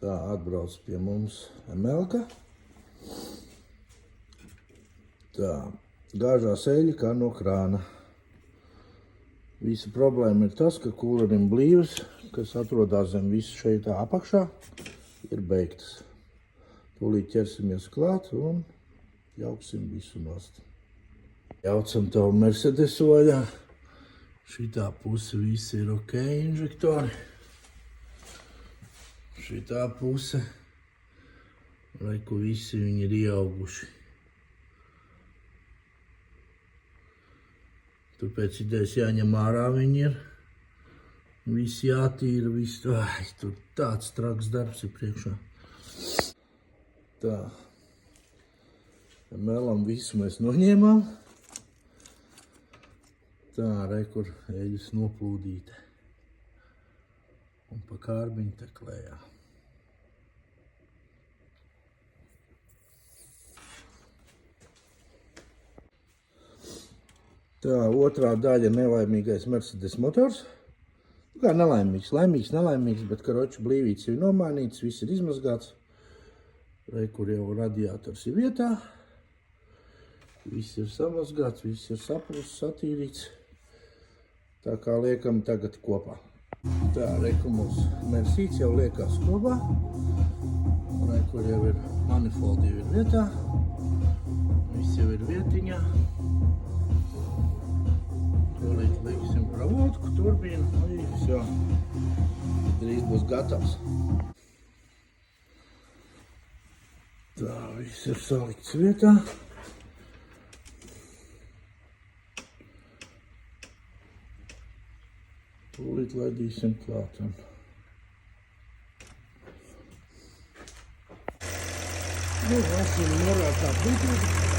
Tā atbrauc pie mums Emelka. Tā, gāžās eļļa kā no krāna. Visa problēma ir tas, ka kūlerim blīvas, kas atrodas zem visu šeit apakšā, ir beigtas. Tūlīt ķersimies klāt un jauksim visu nost. Jaucam tavu Mercedesu vaļā. Šitā puse visi ir ok inžektori. Šitā puse, reku visi viņi ir ieauguši. Tur pēc idejas jāņem ārā viņi ir. Visi jātīra, visi. Tur tāds traks darbs ir priekšā. Tā. Melam visu mēs noņēmām. Tā, rekur eļas noplūdīte. Un pa kārbiņu teklējā. Tā, otrā daļa nelaimīgais Mercedes motors. Kā nelaimīgs, nelaimīgs, bet karoči blīvīts ir nomainīts, viss ir izmazgāts. Rekur jau radiators ir vietā. Viss ir samazgāts, viss ir saprusis, satīrīts. Tā kā liekam tagad kopā. Tā, reku mums Mersīts jau liekās kopā. Rekur jau ir manifoldi jau ir vietā. Viss jau ir vietiņā. Tūlīt liksim pravodku, turbīnu, un viss jau drīz būs gatavs. Tā, viss ir salikts vietā. Tūlīt laidīsim klāt. Nu, esam norātā plītīgi.